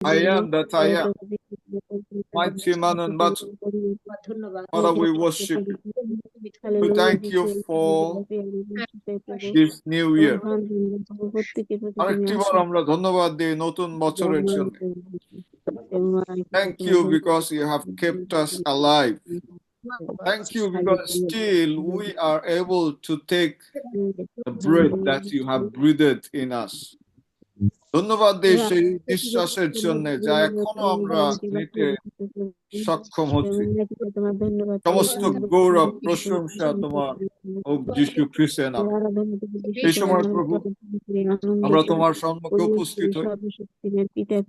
I am that I am. Mighty man in battle. Father, we worship you. We thank you for this new year. আরেকটিবার আমরা ধন্যবাদ দিই নতুন বছরের জন্য। Thank you because you have kept us alive. Thank you because still we are able to take the breath that you have breathed in us. ধন্যবাদ দিই সেই নিঃশ্বাসের জন্য যা এখনো আমরা নিতে সক্ষম হচ্ছি। সমস্ত গৌরব প্রশংসা তোমার হোক যিশু খ্রিস্টের নামে। এই সময় প্রভু আমরা তোমার সম্মুখে উপস্থিত হই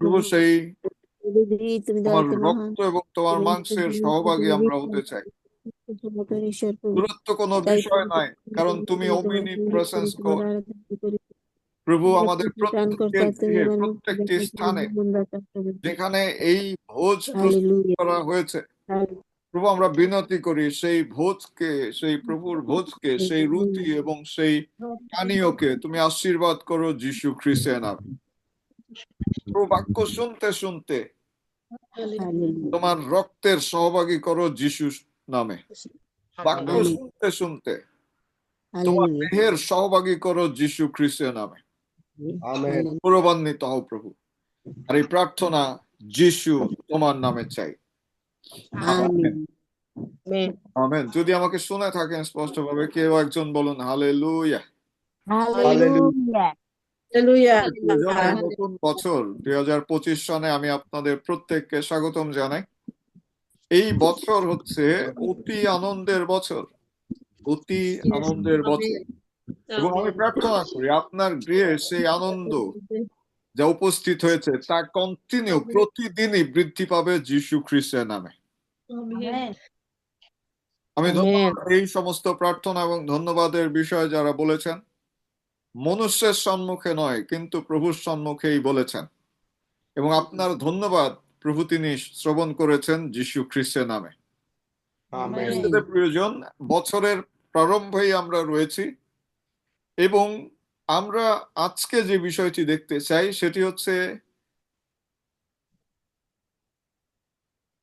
প্রভু, সেই তোমার রক্ত এবং তোমার মাংসের সহভাগী আমরা হতে চাই। দূরত্ব কোনো বিষয় নাই, কারণ তুমি omnipresence God। প্রভু আমাদের প্রত্যেকের গৃহে প্রত্যেকটি স্থানে যেখানে এই ভোজ প্রস্তুত করা হয়েছে প্রভু, আমরা বিনতি করি সেই ভোজকে, সেই প্রভুর ভোজকে, সেই রুটি এবং সেই পানীয়কে তুমি আশীর্বাদ করো যিশু খ্রিস্টের নামে। প্রভু, বাক্য শুনতে শুনতে তোমার রক্তের সহভাগী করো যিশু নামে। বাক্য শুনতে শুনতে তোমার দেহের সহভাগী করো যিশু খ্রিস্টের নামে। গৌরবান্বিত হও প্রভু। আর এই প্রার্থনা যিশু তোমার নামে চাই, আমেন। যদি আমাকে শুনে থাকেন স্পষ্টভাবে কেউ একজন বলুন হালেলুয়া। নতুন বছর 2025 সনে আমি আপনাদের প্রত্যেককে স্বাগতম জানাই। এই বছর হচ্ছে অতি আনন্দের বছর, অতি আনন্দের বছর। এবং আমি প্রার্থনা করি আপনার গৃহে সেই আনন্দ যা উপস্থিত হয়েছে তা কন্টিনিউ প্রতিদিনই বৃদ্ধি পাবে যিশু খ্রিস্টের নামে। আমি ধন্যবাদ এই সমস্ত প্রার্থনা এবং ধন্যবাদের বিষয়ে যারা বলেছেন, মনুষ্যের সম্মুখে নয় কিন্তু প্রভুর সম্মুখেই বলেছেন, এবং আপনার ধন্যবাদ প্রভু তিনি শ্রবণ করেছেন যিশু খ্রিস্টের নামে। প্রিয়জন, বছরের প্রারম্ভেই আমরা রয়েছি এবং আমরা আজকে যে বিষয়টি দেখতে চাই সেটি হচ্ছে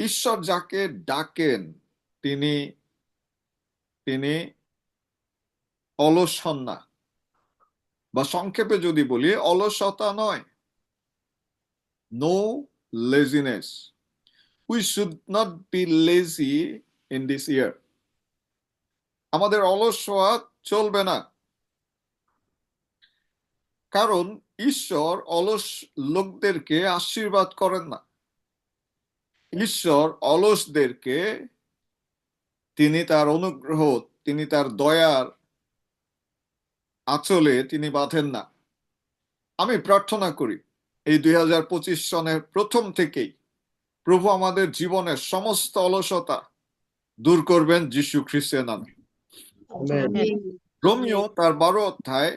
ঈশ্বর যাকে ডাকেন তিনি তিনি অলস হন না, বা সংক্ষেপে যদি বলি অলসতা নয়, no laziness. We should not be lazy in this year. আমাদের অলস হওয়া চলবে না, কারণ ঈশ্বর অলস লোকদেরকে আশীর্বাদ করেন না। ঈশ্বর অলসদেরকে তিনি তার অনুগ্রহ, তিনি তার দয়ার আঁচলে তিনি বাঁধেন না। আমি প্রার্থনা করি এই 2025 সনের প্রথম থেকেই প্রভু আমাদের জীবনের সমস্ত অলসতা দূর করবেন যিশু খ্রিস্টের নামে। রোমিও তার 12 অধ্যায়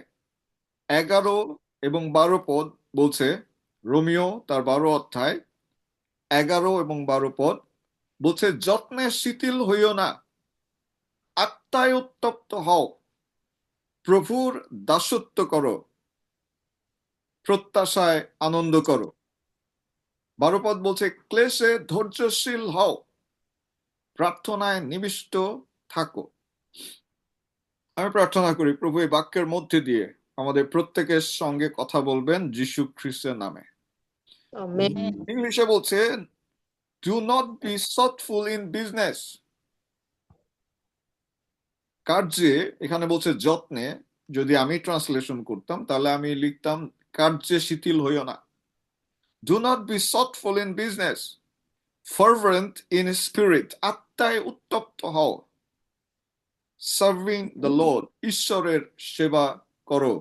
11 এবং 12 পদ বলছে, রোমিও তার 12 অধ্যায় 11 এবং 12 পদ বলছে, যত্নে শিথিল হইও না, আত্মায় উত্তপ্ত হও, প্রভুর দাসত্ব করো, প্রত্যাশায় আনন্দ করো। 12 পদ বলছে, ক্লেশে ধৈর্যশীল হও, প্রার্থনায় নিবিষ্ট থাকো। আমি প্রার্থনা করি প্রভু এই বাক্যের মধ্যে দিয়ে আমাদের প্রত্যেকের সঙ্গে কথা বলবেন যিশু খ্রিস্টের নামে। ইংলিশে বলছে, do not be slothful in business. কার্যে, এখানে বলছে যত্নে, যদি আমি ট্রান্সলেশন করতাম তাহলে আমি লিখতাম কার্যে শিথিল হইও না। Do not be slothful in business, fervent in spirit, আত্মায় উত্তপ্ত হও, সার্ভিং দ্য লর্ড, ঈশ্বরের সেবা করো।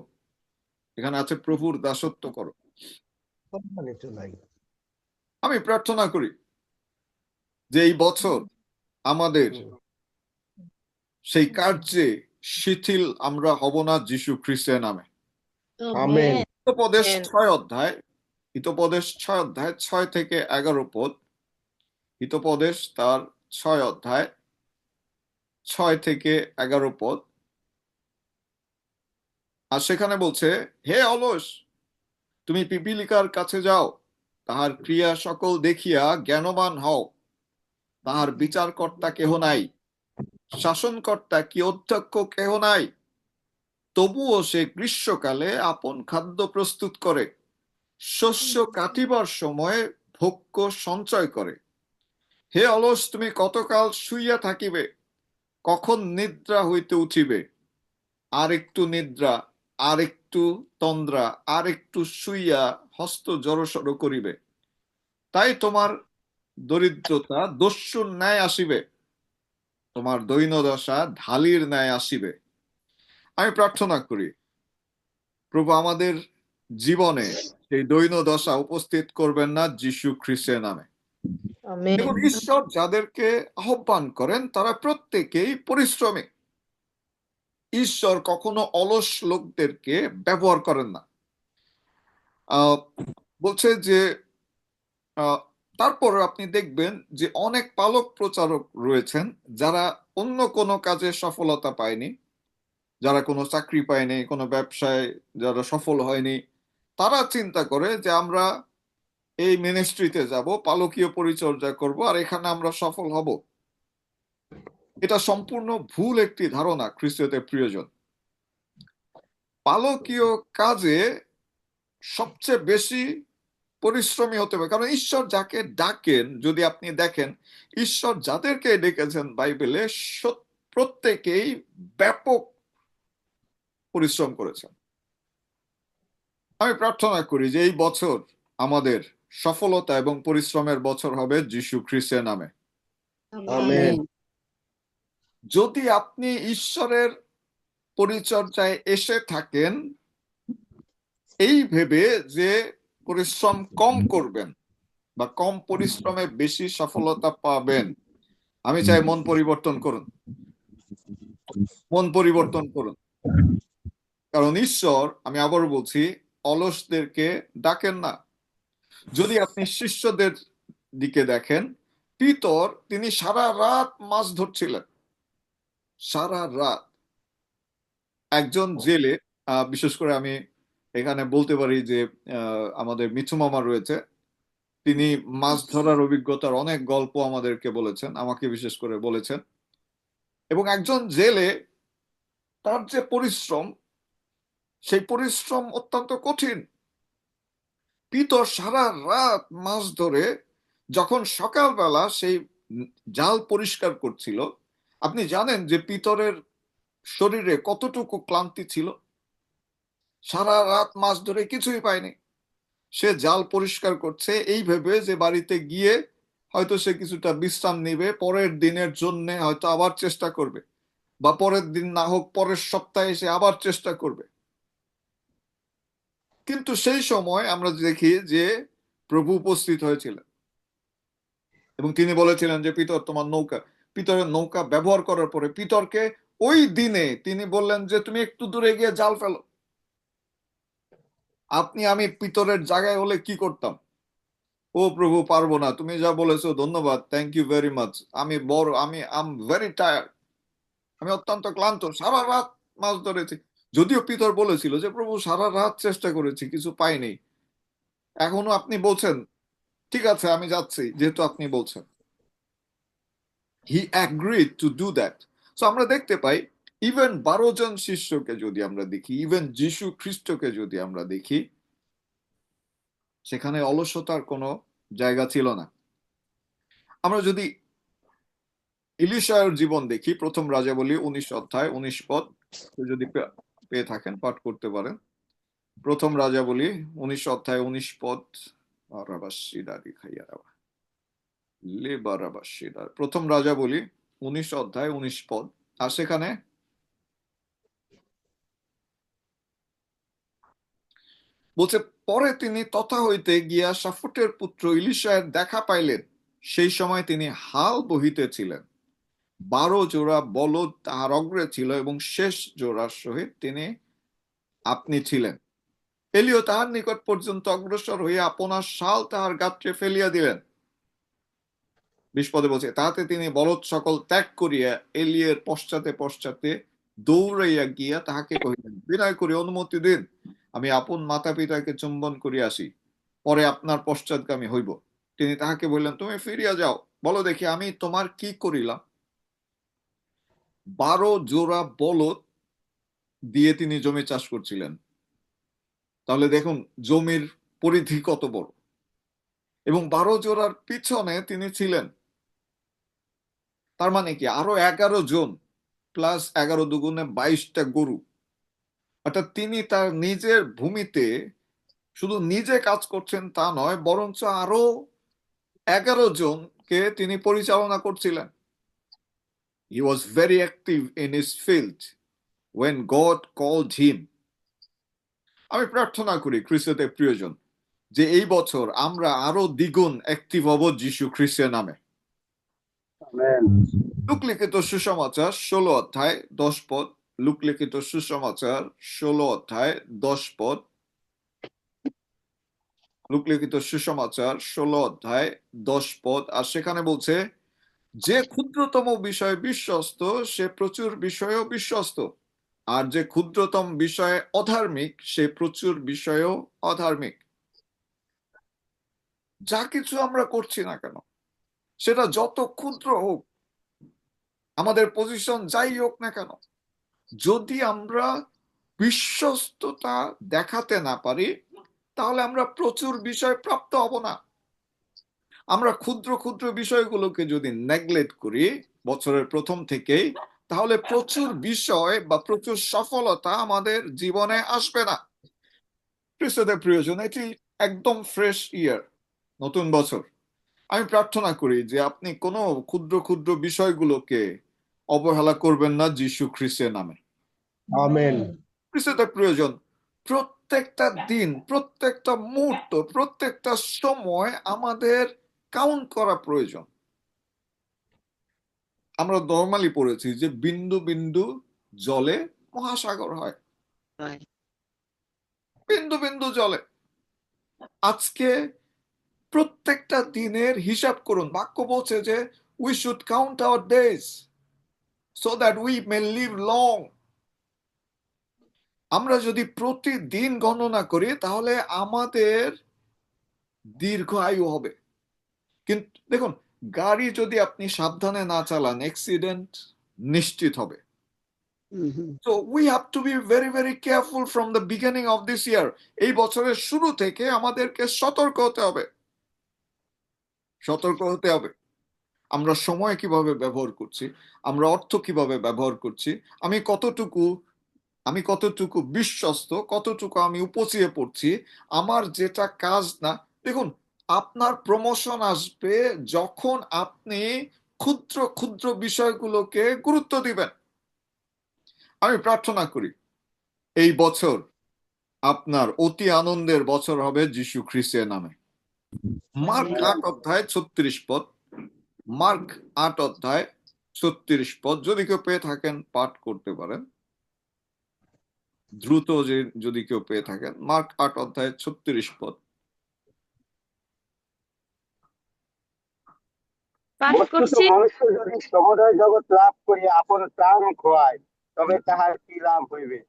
এখানে আছে প্রভুর দাসত্ব করো। আমি প্রার্থনা করি যে এই বছর আমাদের সেই কার্যে শিথিল আমরা হব না যিশু খ্রিস্টের নামে। হিতোপদেশ 6 অধ্যায় 6 থেকে 11 পদ, হিতোপদেশ তার 6 অধ্যায় 6 থেকে 11 পদ। আর সেখানে বলছে, হে অলস, তুমি পিপীলিকার কাছে যাও, তাহার ক্রিয়া সকল দেখিয়া জ্ঞানবান হও। তাহার বিচারকর্তা কেহ নাই, শাসনকর্তা কি অধ্যক্ষ কেহ নাই। তবুও সে গ্রীষ্মকালে আপন খাদ্য প্রস্তুত করে, শস্য কাটিবার সময় ভোগ্য সঞ্চয় করে। হে অলস, তুমি কতকাল শুইয়া থাকিবে? কখন নিদ্রা হইতে উঠিবে? আর একটু নিদ্রা, আর একটু তন্দ্রা, আর একটু শুইয়া হস্ত জড়সড় করিবে। তাই তোমার দরিদ্রতা দস্যুর ন্যায় আসিবে, তোমার দৈন্যদশা ঢালির ন্যায় আসিবে। আমি প্রার্থনা করি, প্রভু আমাদের জীবনে সেই দৈন্যদশা উপস্থিত করবেন না, যিশু খ্রিস্টের নামে। দেখুন, ঈশ্বর যাদেরকে আহ্বান করেন তারা প্রত্যেকেই পরিশ্রমী। ঈশ্বর কখনো অলস লোকদেরকে ব্যবহার করেন না। বলছে যে তারপর আপনি দেখবেন যে অনেক পালক প্রচারক রয়েছেন যারা অন্য কোনো কাজে সফলতা পায়নি, যারা কোনো চাকরি পায়নি, কোনো ব্যবসায় যারা সফল হয়নি, তারা চিন্তা করে যে আমরা এই মিনিস্ট্রিতে যাব, পালকীয় পরিচর্যা করব, আর এখানে আমরা সফল হব। এটা সম্পূর্ণ ভুল একটি ধারণা খ্রিস্টীয়দের প্রিয়জন। পালকীয় কাজে সবচেয়ে বেশি পরিশ্রমী হতে হবে, কারণ ঈশ্বর যাকে ডাকেন, যদি আপনি দেখেন ঈশ্বর যাদেরকে ডেকেছেন বাইবেলে প্রত্যেকেই ব্যাপক পরিশ্রম করেছেন। আমি প্রার্থনা করি যে এই বছর আমাদের সফলতা এবং পরিশ্রমের বছর হবে যিশু খ্রিস্টের নামে। আমেন। যদি আপনি ঈশ্বরের পরিচর্যায় এসে থাকেন এই ভেবে যে পরিশ্রম কম করবেন বা কম পরিশ্রমে বেশি সফলতা পাবেন, আমি চাই মন পরিবর্তন করুন, মন পরিবর্তন করুন। কারণ ঈশ্বর, আমি আবারও বলছি, অলসদেরকে ডাকেন না। যদি আপনি শিষ্যদের দিকে দেখেন, পিতর তিনি সারা রাত মাছ ধরছিলেন, সারা রাত। একজন জেলে, বিশেষ করে আমি এখানে বলতে পারি যে আমাদের মিঠু মামা রয়েছে, তিনি মাছ ধরার অভিজ্ঞতার অনেক গল্প আমাদেরকে বলেছেন, আমাকে বিশেষ করে বলেছেন। এবং একজন জেলে, তার যে পরিশ্রম, সেই পরিশ্রম অত্যন্ত কঠিন। পিতর সারা রাত মাছ ধরে যখন সকালবেলা সেই জাল পরিষ্কার করছিল, আপনি জানেন যে পিতরের শরীরে কতটুকু ক্লান্তি ছিল। সারা রাত মাছ ধরে কিছুই পায়নি, সে জাল পরিষ্কার করছে এই ভেবে যে বাড়িতে গিয়ে হয়তো সে কিছুটা বিশ্রাম নিবে, পরের দিনের জন্য হয়তো আবার চেষ্টা করবে, বা পরের দিন না হোক পরের সপ্তাহে সে আবার চেষ্টা করবে। কিন্তু সেই সময় আমরা দেখি যে প্রভু উপস্থিত হয়েছিলেন এবং তিনি বলেছিলেন যে পিতর, তোমার নৌকা। পিতরের নৌকা ব্যবহার করার পরে পিতরকে ওই দিনে তিনি বললেন যে তুমি একটু দূরে গিয়ে জাল ফেলো। আমি পিতরের জায়গায় হলে কি করতাম? ও প্রভু, পারবো না, তুমি যা বলেছো ধন্যবাদ, থ্যাংক ইউ ভেরি মাচ, আমি আম ভেরি টায়ার্ড, আমি অত্যন্ত ক্লান্ত, সারা রাত মাছ ধরেছি। যদিও পিতর বলেছিল যে প্রভু, সারা রাত চেষ্টা করেছি, কিছু পাইনি, এখনো আপনি বলছেন, ঠিক আছে আমি যাচ্ছি, যেহেতু আপনি বলছেন। হি agreed to do that. So আমরা দেখতে পাই, ইভেন 12 জন শিষ্যকে যদি আমরা দেখি, ইভেন যিশু খ্রিস্টকে যদি আমরা দেখি, সেখানে অলসতার কোনো জায়গা ছিল না। আমরা যদি ইলিশার জীবন দেখি, প্রথম রাজাবলী 19 অধ্যায় 19 পদ, যদি পেয়ে থাকেন পাঠ করতে পারেন। প্রথম রাজাবলী 19 অধ্যায় 19 পদ। প্রথম রাজাবলী 19 অধ্যায় 19 পদ। আর সেখানে বলছে, পরে তিনি তথা হইতে গিয়া শাফটের পুত্র ইলিশায়ের দেখা পাইলেন। সেই সময় তিনি হাল বহিতেছিলেন, 12 জোড়া বলদ তাহার অগ্রে ছিল এবং শেষ জোড়ার সহিত তিনি আপনি ছিলেন। এলিও তাহার নিকট পর্যন্ত অগ্রসর হইয়া আপনার শাল তাহার গাত্রে ফেলিয়া দিলেন। 20 পদে বলছে, তাহাতে তিনি বলদ সকল ত্যাগ করিয়া এলিয়ের পশ্চাতে পশ্চাতে দৌড়াইয়া গিয়া তাহাকে কহিলেন, বিনয় করি অনুমতি দিন, আমি আপন মাতা পিতাকে চুম্বন করিয়া আসি। পরে আপনার পশ্চাৎগামী হইব। তিনি তাহাকে বললেন, তুমি ফিরিয়া যাও, বলো দেখি আমি তোমার কি করিলাম। 12 জোড়া বলদ দিয়ে তিনি জমি চাষ করছিলেন। তাহলে দেখুন জমির পরিধি কত বড়, এবং 12 জোড়ার পিছনে তিনি ছিলেন। তার মানে কি, আরো 11 জন প্লাস 11 দুগুণে 22টা গরু। অর্থাৎ তিনি তার নিজের ভূমিতে শুধু নিজে কাজ করছেন তা নয়, বরঞ্চ আরো 11 জনকে তিনি পরিচালনা করছিলেন। He was very active in his field when God called him. আমি প্রার্থনা করি খ্রিস্টতে প্রিয়জন যে এই বছর আমরা আরো দ্বিগুণ অ্যাক্টিভ হব যীশু খ্রিস্টের নামে। আমেন। লুক লিখিত সুসমাচার 16 অধ্যায় 10 পদ। লুক লিখিত সুসমাচার 16 অধ্যায় 10 পদ। লুক লিখিত সুসমাচার 16 অধ্যায় 10 পদ। আর সেখানে বলছে, যে ক্ষুদ্রতম বিষয়ে বিশ্বস্ত সে প্রচুর বিষয়েও বিশ্বস্ত, আর যে ক্ষুদ্রতম বিষয়ে অধার্মিক সে প্রচুর বিষয়েও অধার্মিক। যা কিছু আমরা করছি না কেন, সেটা যত ক্ষুদ্র হোক, আমাদের পজিশন যাই হোক না কেন, যদি আমরা বিশ্বস্ততা দেখাতে না পারি, তাহলে আমরা প্রচুর বিষয় প্রাপ্ত হব না। আমরা ক্ষুদ্র ক্ষুদ্র বিষয়গুলোকে যদি নেগলেক্ট করি বছরের প্রথম থেকেই, তাহলে প্রচুর বিষয় বা প্রচুর সফলতা আমাদের জীবনে আসবে না। খ্রিস্টদের প্রিয়জন, এটি একদম ফ্রেশ ইয়ার, নতুন বছর। আমি প্রার্থনা করি যে আপনি কোনো ক্ষুদ্র ক্ষুদ্র বিষয়গুলোকে অবহেলা করবেন না যীশু খ্রিস্টের নামে। আমেন। খ্রিস্টদের প্রিয়জন, প্রত্যেকটা দিন, প্রত্যেকটা মুহূর্ত, প্রত্যেকটা সময় আমাদের কাউন্ট করা প্রয়োজন। আমরা নর্মালি পড়েছি যে বিন্দু বিন্দু জলে মহাসাগর হয়। বিন্দু বিন্দু জলে। আজকে প্রত্যেকটা দিনের হিসাব করুন। বাক্য বলছে যে we should count our days so that we may live long. আমরা যদি প্রতিদিন গণনা করি তাহলে আমাদের দীর্ঘ আয়ু হবে। কিন্তু দেখুন, গাড়ি যদি আপনি সাবধানে না চালান, অ্যাক্সিডেন্ট নিশ্চিত হবে। So we have to be very very careful from the beginning of this year. এই বছরের শুরু থেকে আমাদেরকে সতর্ক হতে হবে। সতর্ক হতে হবে। আমরা সময় কিভাবে ব্যবহার করছি, আমরা অর্থ কিভাবে ব্যবহার করছি, আমি কতটুকু বিশ্বস্ত, কতটুকু আমি উপচিয়ে পড়ছি, আমার যেটা কাজ না। দেখুন, আপনার প্রমোশন আসবে যখন আপনি ক্ষুদ্র ক্ষুদ্র বিষয়গুলোকে গুরুত্ব দিবেন। আমি প্রার্থনা করি এই বছর আপনার অতি আনন্দের বছর হবে যীশু খ্রিস্টের নামে। মার্ক 8 অধ্যায় 36 পদ। মার্ক 8 অধ্যায় 36 পদ। যদি কেউ পেয়ে থাকেন পাঠ করতে পারেন, দ্রুত যদি কেউ পেয়ে থাকেন। মার্ক 8 অধ্যায় 36 পদ। বস্তুত মনুষ্য যদি সমুদয় জগৎ লাভ করি আপন প্রাণ খোয়ায়, তবে তাহার কি লাভ হইবে?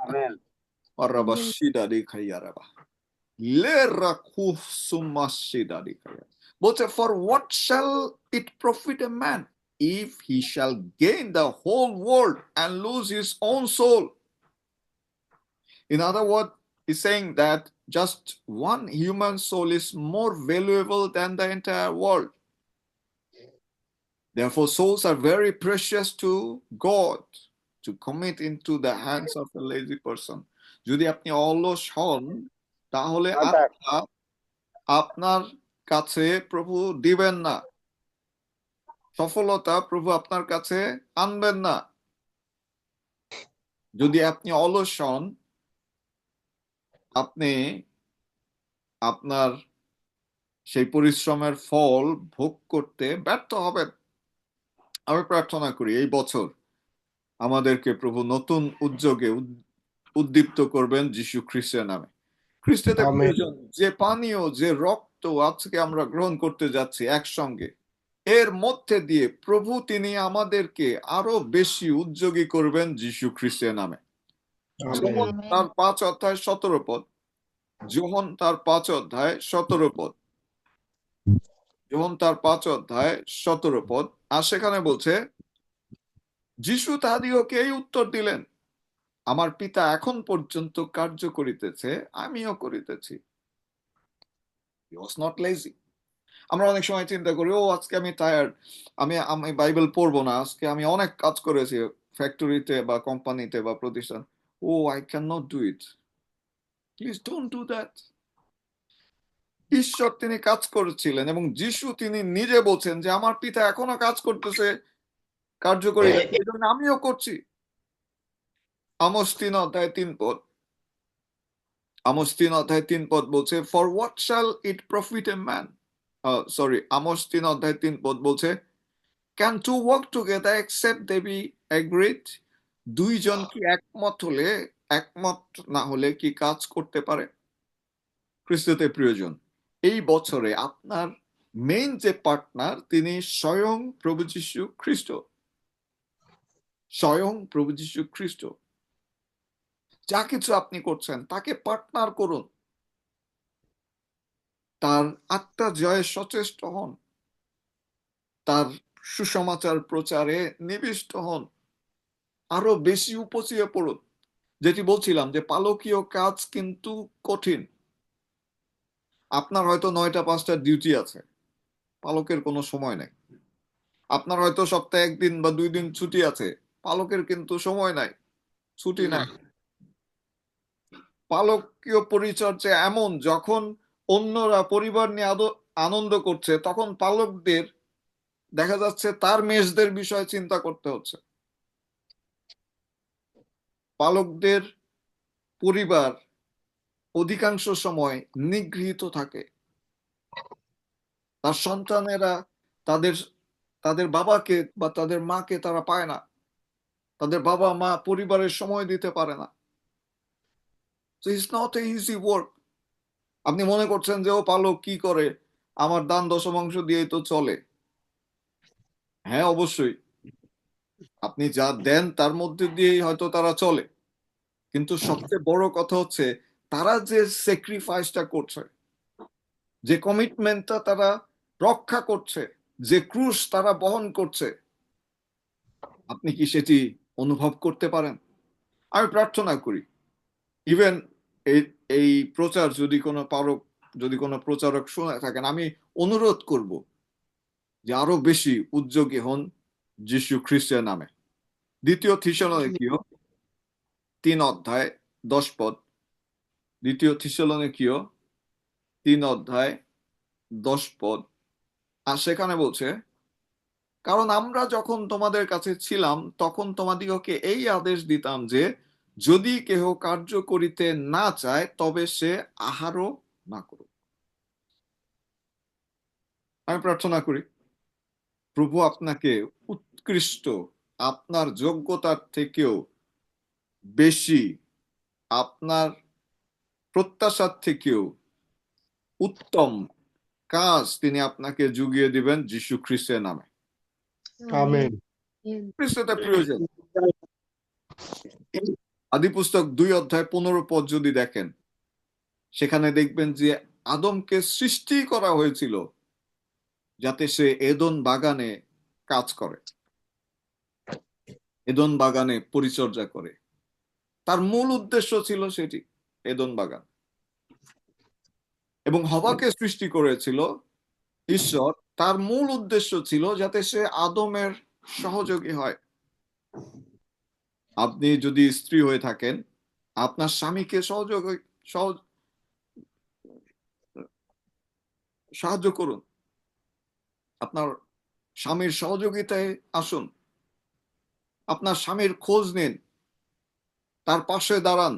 আমেন। বলছে, for what shall it profit a man if he shall gain the whole world and lose his own soul? In other words, he's saying that just one human soul is more valuable than the entire world. Therefore, souls are very precious to God to commit into the hands of a lazy person. যদি আপনি অলস হন, তাহলে আত্মা আপনার কাছে প্রভু দিবেন না, সফলতা প্রভু আপনার কাছে আনবেন না। যদি আপনি অলস হন, আপনি আপনার সেই পরিশ্রমের ফল ভোগ করতে ব্যর্থ হবেন। আমি প্রার্থনা করি এই বছর আমাদেরকে প্রভু নতুন উদ্যোগে উদ্দীপ্ত করবেন যীশু খ্রিস্টের নামে। খ্রিস্টের প্রয়োজন যে পানীয়, যে রক্ত আজকে আমরা গ্রহণ করতে যাচ্ছি একসঙ্গে, এর মধ্যে দিয়ে প্রভু তিনি আমাদেরকে আরো বেশি উদ্যোগী করবেন যীশু খ্রিস্টের নামে। তার 5 অধ্যায় 17 পদ। যোহন তার 5 অধ্যায় 17 পদ। যোহন তার 5 অধ্যায় 17 পদ। আর সেখানে বলছে, যিশু তাহাদিগকে এই উত্তর দিলেন, আমার পিতা এখন পর্যন্ত কার্য করিতেছে, আমিও করিতেছি। He was not lazy. আমরা অনেক সময় চিন্তা করি, ও আজকে আমি টায়ার্ড, আমি বাইবেল পড়বো না, আজকে আমি অনেক কাজ করেছি ফ্যাক্টরিতে বা কোম্পানিতে বা প্রতিষ্ঠান, oh I can not do it. Please don't do that. ঈশ্বর তিনি কাজ করেছিলেন এবং যিশু তিনি নিজে বলছেন যে আমার পিতা এখনো কাজ করতেছে, কার্যকরী, এই জন্য আমিও করছি। আমোস 3 অধ্যায় 3 পদ। আমোস 3 অধ্যায় 3 পদ বলছে, for what shall it profit a man, Amos 3 অধ্যায় 3 পদ বলছে, can two work together except they be agreed, দুইজন কি একমত না হলে কি কাজ করতে পারে? খ্রিস্টতে প্রিয়জন, এই বছরে আপনার মেইন যে পার্টনার তিনি স্বয়ং প্রভু যীশু খ্রিস্ট। স্বয়ং প্রভু যীশু খ্রিস্ট। যা কিছু আপনি করছেন তাকে পার্টনার করুন, তার আত্মা জয়ে সচেষ্ট হন, তার সুসমাচার প্রচারে নিবিষ্ট হন, আরো বেশি উপচিয়ে পড়ুন। যেটি বলছিলাম যে পালকীয় কাজ কিন্তু কঠিন। আপনার হয়তো 9টা 5টা ডিউটি আছে, পালকের কোনো সময় নেই। আপনার হয়তো সপ্তাহে 1 দিন বা 2 দিন ছুটি আছে, পালকের কিন্তু সময় নাই, ছুটি নাই। পালকীয় পরিচর্যা এমন, যখন অন্যরা পরিবার নিয়ে আনন্দ করছে তখন পালকদের দেখা যাচ্ছে তার মেষদের বিষয়ে চিন্তা করতে হচ্ছে। পালকদের পরিবার অধিকাংশ সময় নিগৃহীত থাকে, তার সন্তানেরা তাদের তাদের বাবাকে বা তাদের মাকে তারা পায় না, তাদের বাবা মা পরিবারের সময় দিতে পারে না। So it's not a easy work. আপনি মনে করছেন যে ও পালক কি করে, আমার দান দশমাংশ দিয়েই তো চলে। হ্যাঁ, অবশ্যই আপনি যা দেন তার মধ্যে দিয়েই হয়তো তারা চলে, কিন্তু সবচেয়ে বড় কথা হচ্ছে তারা যে স্যাক্রিফাইসটা করছে, যে কমিটমেন্টটা তারা রক্ষা করছে, যে ক্রুশ তারা বহন করছে, আপনি কি সেটি অনুভব করতে পারেন? আমি প্রার্থনা করি, ইভেন এই প্রচার যদি কোনো প্রচারক শুনে থাকেন, আমি অনুরোধ করব যে আরো বেশি উদ্যোগী হন যীশু খ্রিস্টের নামে। 2 থিসসলনিকীয় 3 অধ্যায় 10 পদ। 2 থিসসলনিকীয় 3 অধ্যায় 10 পদ। আর সেখানে বলছে, কারণ আমরা যখন তোমাদের কাছে ছিলাম তখন তোমাদিগকে এই আদেশ দিতাম যে যদি কেহ কার্য করিতে না চায় তবে সে আহারও না করুক। আমি প্রার্থনা করি প্রভু আপনাকে উৎকৃষ্ট, আপনার যোগ্যতার থেকেও বেশি, আপনার প্রত্যাশার থেকেও উত্তম কাজ তিনি আপনাকে জুগিয়ে দিবেন যীশু খ্রিস্টের নামে। আমেন। খ্রিস্টতে প্রিয়জন, আদি পুস্তক 2 অধ্যায় 15 পদ যদি দেখেন, সেখানে দেখবেন যে আদমকে সৃষ্টি করা হয়েছিল যাতে সে এদন বাগানে কাজ করে, এদন বাগানে পরিচর্যা করে। তার মূল উদ্দেশ্য ছিল সেটি, এদন বাগান। এবং হওয়াকে সৃষ্টি করেছিল ঈশ্বর, তার মূল উদ্দেশ্য ছিল যাতে সে আদমের সহযোগী হয়। আপনি যদি স্ত্রী হয়ে থাকেন, আপনার স্বামীকে সাহায্য করুন, আপনার স্বামীর সহযোগিতায় আসুন, আপনার স্বামীর খোঁজ নিন, তার পাশে দাঁড়ান।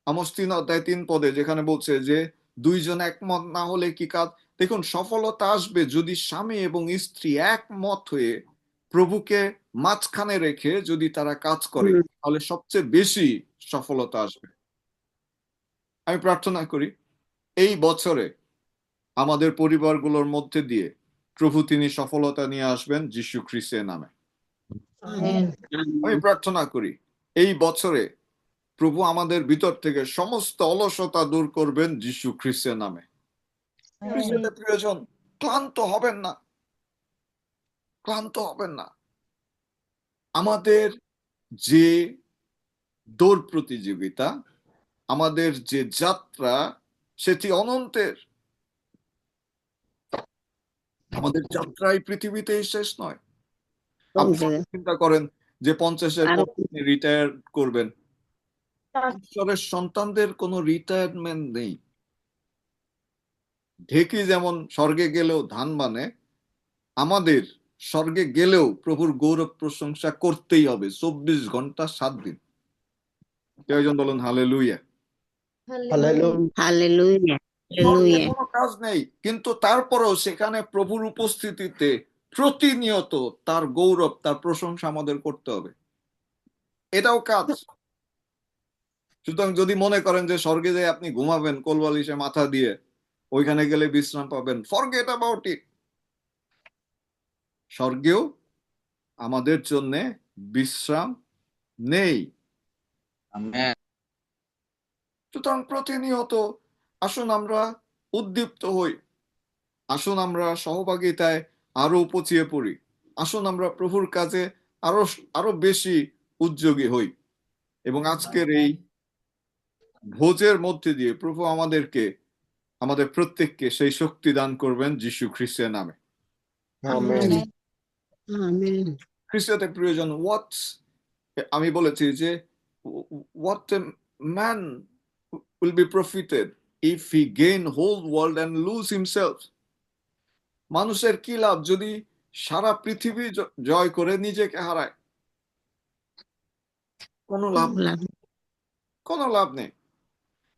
আমোস 3 অধ্যায় 3 পদে যেখানে বলছে যে দুইজন একমত না হলে কি কাজ। দেখুন, সফলতা আসবে যদি স্বামী এবং স্ত্রী একমত হয়ে প্রভুকে মাঝখানে রেখে যদি তারা কাজ করে, তাহলে সবচেয়ে বেশি সফলতা আসবে। আমি প্রার্থনা করি এই বছরে আমাদের পরিবারগুলোর মধ্যে দিয়ে প্রভু তিনি সফলতা নিয়ে আসবেন যীশু খ্রিস্টের নামে। আমি প্রার্থনা করি এই বছরে প্রভু আমাদের ভিতর থেকে সমস্ত অলসতা দূর করবেন যিশু খ্রিস্টের নামে। খ্রিস্টের প্রিয়জন, ক্লান্ত হবেন না, ক্লান্ত হবেন না। আমাদের যে দৌড় প্রতিযোগিতা, আমাদের যে যাত্রা, সেটি অনন্তের। আমাদের যাত্রায় পৃথিবীতে শেষ নয়। আপনি চিন্তা করেন যে 50-এর পর আপনি রিটায়ার করবেন। ঈশ্বরের সন্তানদের কোনো রিটায়ারমেন্ট নেই। ঢেকি যেমন স্বর্গে গেলেও ধান বানে, আমাদের স্বর্গে গেলেও প্রভুর গৌরব প্রশংসা করতেই হবে 24 ঘন্টা 7 দিন। কেউজন বলুন হালেলুয়া। হালেলুয়া। স্বর্গে কোনো কাজ নেই, কিন্তু তারপরেও সেখানে প্রভুর উপস্থিতিতে প্রতিনিয়ত তার গৌরব, তার প্রশংসা আমাদের করতে হবে। এটাও কাজ। সুতরাং যদি মনে করেন যে স্বর্গে যেয়ে আপনি ঘুমাবেন কোলবালিশে মাথা দিয়ে, ওইখানে গেলে বিশ্রাম পাবেন, ফরগেট অ্যাবাউট ইট। স্বর্গেও আমাদের জন্য বিশ্রাম নেই। সুতরাং প্রতিনিয়ত আসুন আমরা উদ্দীপ্ত হই, আসুন আমরা সহভাগিতায় আরো উপচিয়ে পড়ি, আসুন আমরা প্রভুর কাজে আরো বেশি উদ্যোগী হই। এবং আজকের এই ভোজের মধ্যে দিয়ে প্রভু আমাদের প্রত্যেককে সেই শক্তি দান করবেন যিশু খ্রিস্টের নামে। খ্রিস্টতে প্রিয়জন, আমি বলেছি যে what a man will be profited if he gain whole world and lose himself. মানুষের কি লাভ যদি সারা পৃথিবী জয় করে নিজেকে হারায়? কোনো লাভ নেই।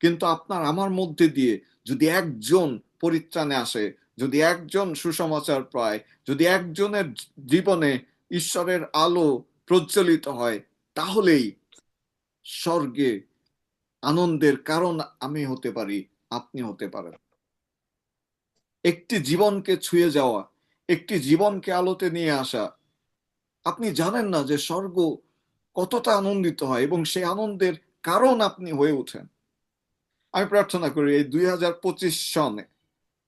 কিন্তু আপনার আমার মধ্যে দিয়ে যদি একজন পরিত্রাণে আসে, যদি একজন সুসমাচার পায়, যদি একজনের জীবনে ঈশ্বরের আলো প্রজ্বলিত হয়, তাহলেই স্বর্গে আনন্দের কারণ আমি হতে পারি, আপনি হতে পারেন। একটি জীবনকে ছুঁয়ে যাওয়া, একটি জীবনকে আলোতে নিয়ে আসা, আপনি জানেন না যে স্বর্গ কতটা আনন্দিত হয় এবং সেই আনন্দের কারণ আপনি হয়ে ওঠেন। আমি প্রার্থনা করি এই 2025 সনে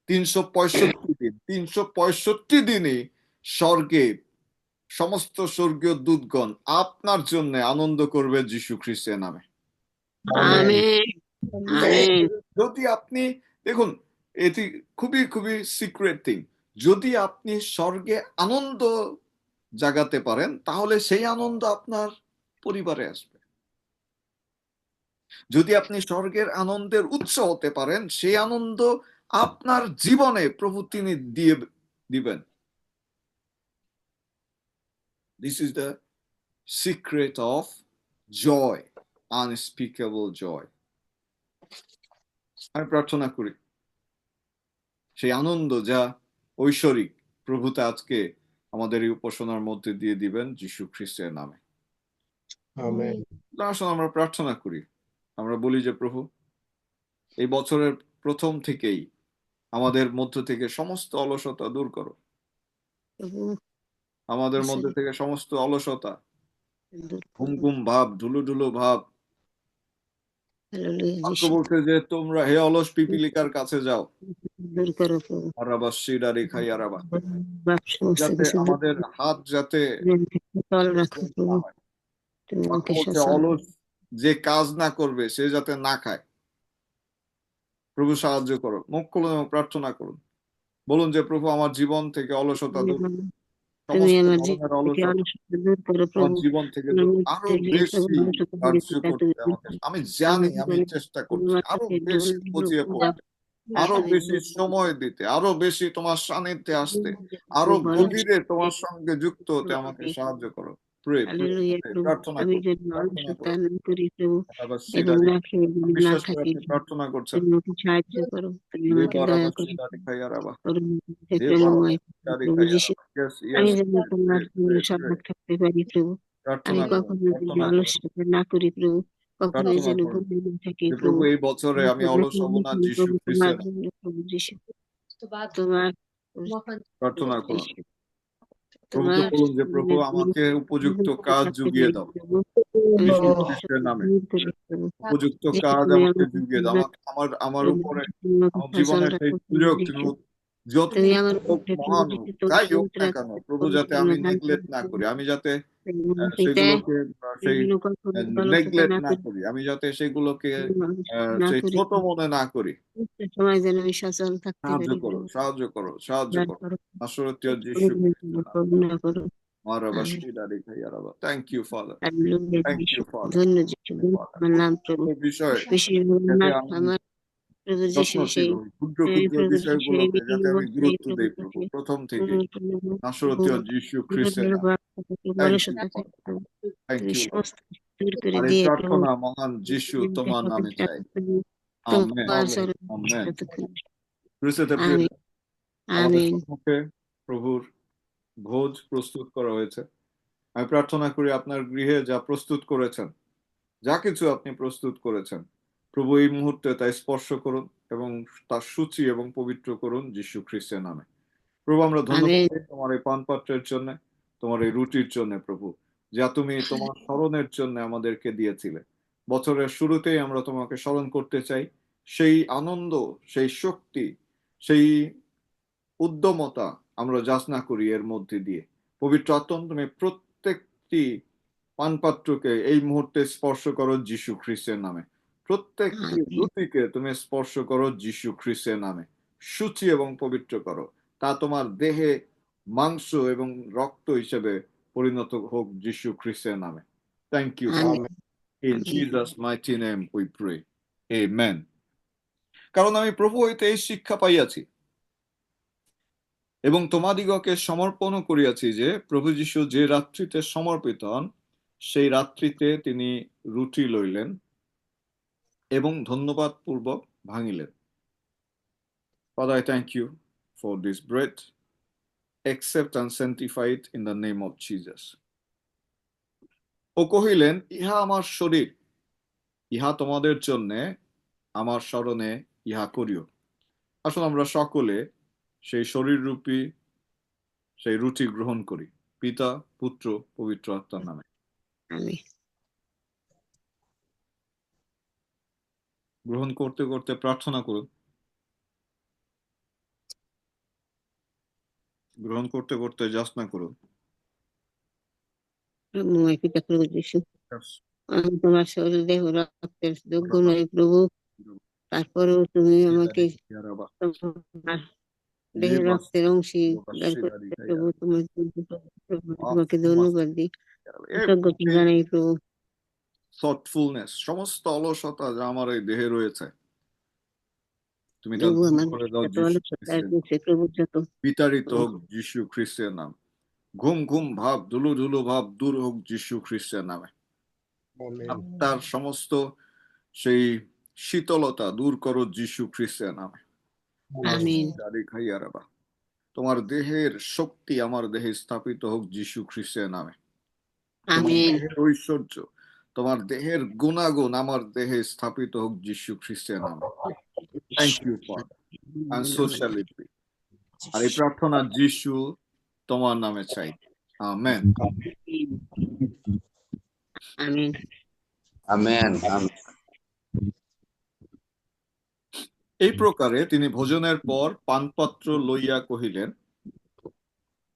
365 দিনই স্বর্গে সমস্ত স্বর্গীয় দূতগণ আপনার জন্য আনন্দ করবে যিশু খ্রিস্টের নামে। যদি আপনি দেখুন, এটি খুবই খুবই সিক্রেট থিং, যদি আপনি স্বর্গে আনন্দ জাগাতে পারেন তাহলে সেই আনন্দ আপনার পরিবারে আসবে। যদি আপনি স্বর্গের আনন্দের উৎস হতে পারেন, সেই আনন্দ আপনার জীবনে প্রভু তিনি দিবেন। This is the secret of joy, unspeakable joy. আমি প্রার্থনা করি সেই আনন্দ যা ঐশ্বরিক, প্রভু তা আজকে আমাদের এই উপাসনার মধ্যে দিয়ে দিবেন যিশু খ্রিস্টের নামে। আমেন। আসুন আমরা প্রার্থনা করি, আমরা বলি যে প্রভু এই বছরের প্রথম থেকেই আমাদের মধ্য থেকে সমস্ত অলসতা দূর করো, আমাদের মধ্যে থেকে সমস্ত অলসতা, ঘুম ভাব, ঢুলুঢুলু ভাব। বলছে যে তোমরা হে অলস পিপিলিকার কাছে যাও, যাতে আমাদের হাত যাতে অলস যে কাজ না করবে সে যাতে না খায়। প্রভু সাহায্য করো, মুখ খুলুন এবং প্রার্থনা করুন, বলুন যে প্রভু আমার জীবন থেকে অলসতা দূর, জীবন থেকে আরো বেশি কার্য করতে আমাকে, আমি জানি আমি চেষ্টা করছি আরো বেশি বুঝিয়ে পড়তে, আরো বেশি সময় দিতে, আরো বেশি তোমার সান্নিধ্যে আসতে, আরো গভীরে তোমার সঙ্গে যুক্ত হতে আমাকে সাহায্য করো। প্রার্থনা প্রার্থনা করছেন, প্রভু এই বছরে আমি অলস হব না যিশু খ্রিস্টের। প্রার্থনা করুন। প্রভুকে তোমার বলুন যে প্রভু আমাকে উপযুক্ত কাজ যুগিয়ে দাও যিশু খ্রিস্টের নামে। উপযুক্ত কাজ আমাকে যুগিয়ে দাও। আমার উপরে আমার জীবনের সেই সুযোগ তুমি যত তুমি আমার হোক মহান হোক যাই হোক না কেন প্রভু যাতে আমি নেগলেক্ট না করি, আমি যাতে সেগুলোকে সেই নেগলেক্ট না করি, আমি যাতে সেগুলোকে সেই ছোট মনে না করি। সময় যেন আমি সচল থাকতে সাহায্য পারি করো, সাহায্য করো, সাহায্য করো। নাসরতীয় যিশু করুণা করো। Thank you father, hallelujah thank যিশু। ইউ ফাদার, ধন্য যিশু, আমার নাম প্রভু। বিষয় বেশি যাতে আমার আমি আমার প্রভু যিশু যত্নশীল সেই হই, ক্ষুদ্র ক্ষুদ্র প্রভু যিশু সেই বিষয়গুলোকে যাতে আমি গুরুত্ব দেই প্রভু প্রথম থেকে। নাসরতীয় যিশু খ্রিস্টের নাম। থ্যাংক ইউ ফাদার, থ্যাংক তুমি ইউ লর্ড। সমস্ত দূর করে আর এই দিয়ে প্রভু প্রার্থনা মহান যিশু তোমার নামে চাই। আমেন, তোমার চরণ আমেন। যতক্ষণ। ক্রিস্টোতে প্রিয়, আমিন আমাদের আমিন সম্মুখে প্রভুর ভোজ প্রস্তুত করা হয়েছে। আমি প্রার্থনা করি আপনার গৃহে যা প্রস্তুত করেছেন, যা কিছু আপনি প্রস্তুত করেছেন, প্রভু এই মুহূর্তে তাই স্পর্শ করুন এবং তার সূচি এবং পবিত্র করুন যিশু খ্রিস্টের নামে। প্রভু আমরা ধন্যবাদ আমিন দিই তোমার এই পানপাত্রের জন্য, তোমার এই রুটির জন্য প্রভু, যা তুমি তোমার স্মরণের জন্য আমাদেরকে দিয়েছিলে। বছরের শুরুতেই আমরা তোমাকে স্মরণ করতে চাই। সেই আনন্দ, সেই শক্তি, সেই উদ্যমতা আমরা যাচনা করি এর মধ্যে দিয়ে। পবিত্র আত্মা তুমি প্রত্যেকটি পানপাত্রকে এই মুহূর্তে স্পর্শ করো যিশু খ্রিস্টের নামে। প্রত্যেকটি রুটিকে তুমি স্পর্শ করো যিশু খ্রিস্টের নামে। সূচি এবং পবিত্র করো, তা তোমার দেহে মাংস এবং রক্ত হিসেবে পরিণত হোক যিশু খ্রিস্টের নামে। Thank you father, in Jesus mighty name we pray, amen. কারণ আমি প্রভু হইতে এই শিক্ষা পাইয়াছি এবং তোমাদিগকে সমর্পণও করিয়াছি যে প্রভু যীশু যে রাত্রিতে সমর্পিত হন, সেই রাত্রিতে তিনি রুটি লইলেন এবং ধন্যবাদ পূর্বক ভাঙিলেন। Father, I thank you for this bread. Accept and sanctify it in the name of Jesus. ও কহিলেন, ইহা আমার শরীর, ইহা তোমাদের জন্যে আমার স্মরণে ইহা করিও। আসুন আমরা সকলে সেই শরীররূপী সেই রুটি গ্রহণ করি পিতা, পুত্র, পবিত্র আত্মার নামে। আমিন। গ্রহণ করতে করতে প্রার্থনা করুন। গ্রহণ করতে করতে যাচনা করুন। প্রভুময় পিতা প্রভু যিশু, আমি তোমার শরীর দেহ রক্তের যোগ্য নই প্রভু, তারপরেও তুমি আমাকে তোমার দেহ রক্তের অংশীদার করতে প্রভু। তোমাকে ধন্যবাদ দিই, কৃতজ্ঞতা জানাই প্রভু। থটফুলনেস, সমস্ত অলসতা যা আমার এই দেহে রয়েছে, তুমি তা প্রভু দূর আমার করে দাও যত যিশু অলসতা খ্রিস্টের নামে। আছে প্রভু, যত বিতাড়িত হোক যিশু খ্রিস্টের নাম। ঘুম ঘুম ভাব, ধুলো ধুলো ভাব দূর হোক যিশু খ্রিস্টের নামে। তার সমস্ত সেই শীতলতা দূর করো যিশু খ্রিস্টের নামে। আমিন তোমার দেহের শক্তি আমার দেহে স্থাপিত হোক যিশু খ্রিস্টের নামে। তোমার আমিন দেহের ঐশ্বর্য, তোমার দেহের গুণাগুণ আমার দেহে স্থাপিত হোক যিশু খ্রিস্টের নামে। Thank you father, and so shall it be. আর এই প্রার্থনা যিশু তোমার নামে চাই, আমেন। আমিন আমেন। এই প্রকারে তিনি ভোজনের পর পানপাত্র লইয়া কহিলেন,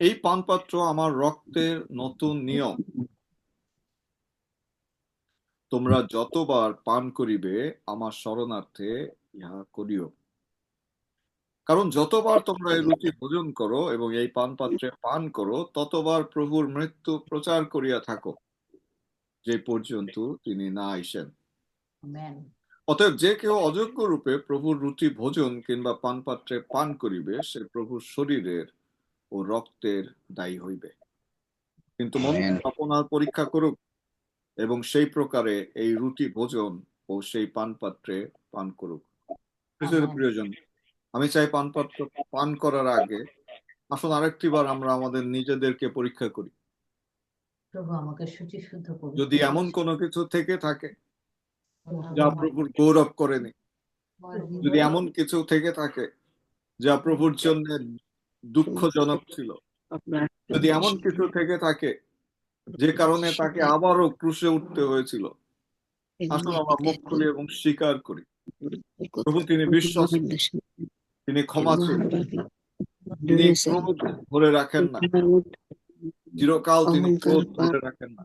এই পানপাত্র আমার রক্তের নতুন নিয়ম, তোমরা যতবার পান করিবে আমার শরণার্থে ইহা করিও। কারণ যতবার তোমরা এই রুটি ভোজন করো এবং এই পানপাত্রে পান করো, ততবার প্রভুর মৃত্যু প্রচার করিয়া থাকো, যে পর্যন্ত তিনি না আইসেন। অতএব যে কেউ অযোগ্য রূপে প্রভুর রুটি ভোজন কিংবা পানপাত্রে পান করিবে, সে প্রভুর শরীরের ও রক্তের দায়ী হইবে। কিন্তু মন আপনার পরীক্ষা করুক এবং সেই প্রকারে এই রুটি ভোজন ও সেই পানপাত্রে পান করুক। প্রিয়জন, আমি চাই পানপাত্র পান করার আগে আসুন আরেকটি বার আমরা আমাদের নিজেদেরকে পরীক্ষা করি। যদি এমন কোনো কিছু থেকে থাকে যা প্রভুর গৌরব করেনি, যদি এমন কিছু থেকে থাকে যা প্রভুর জন্য দুঃখজনক ছিল, যদি এমন কিছু থেকে থাকে যে কারণে তাকে আবারও ক্রুশে উঠতে হয়েছিল, আসলে আমরা মুখ খুলি এবং স্বীকার করি প্রভু তিনি বিশ্বাস, তিনি ক্ষমাশীল, তিনি ক্রোধ ধরে রাখেন না, চিরকাল তিনি ক্রোধ ধরে রাখেন না।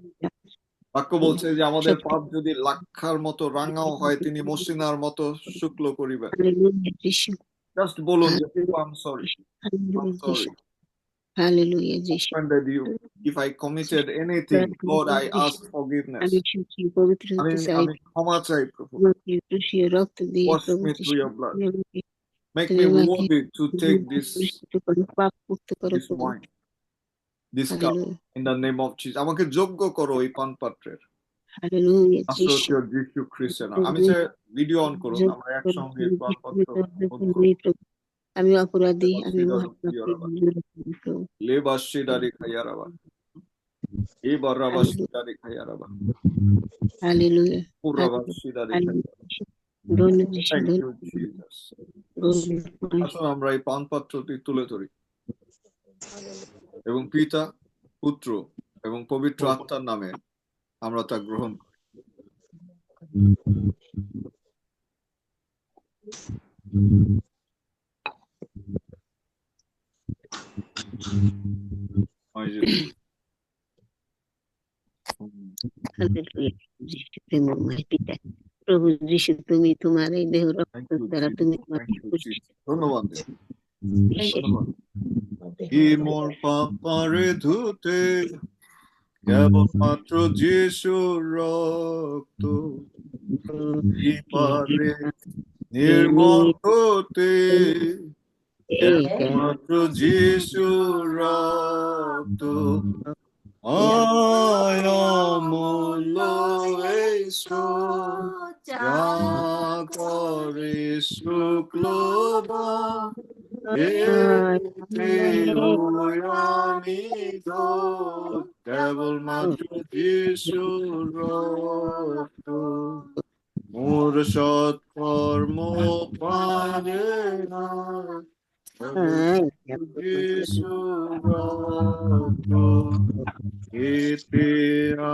বাক্য বলছে যে আমাদের পাপ যদি লাক্ষার মতো রাঙাও হয়, তিনি মসৃণার মতো শুক্ল করিবেন। জাস্ট বলুন যে I am sorry, I am sorry. Hallelujah, Jesus. Offended you. If I committed anything, Lord, I ask forgiveness. আমি ক্ষমা চাই প্রভু। Wash me through your blood. Make me worthy to take this wine, this cup, in the name of Jesus. আমাকে যোগ্য করো এই পান পাত্রের। নাসরথীয় যীশু খ্রিস্টের নামে। আমি চাই ভিডিও অন করুন, আমরা একসঙ্গে পান পাত্র আমি অপরাধী, আমি লেবাসি দারি খাইয়ারাবা, এই বারাবাসি দারি খাইয়ারাবা, হালেলুয়া, পুরাবাসি দারি খাইয়ারাবা। Thank you, Jesus. আসুন আমরা এই পান পাত্রটি তুলে ধরি এবং পিতা, পুত্র এবং পবিত্র আত্মার নামে আমরা তা গ্রহণ করি। প্রভু যিশু, তুমি তোমার এই দেহ রক্ত দ্বারা তুমি ধন্যবাদ। মোর পাপারে ধুতে কেবলমাত্র যিশুর রক্ত, পারে নির্মল হতে কেবলমাত্র যিশুর রক্ত, অমূল্য এই স্রোত যা করে শুক্ল আমি কেবলমাত্র যিশুর রক্ত, মোর সৎকর্ম পারে না যিশুর রক্ত, এতে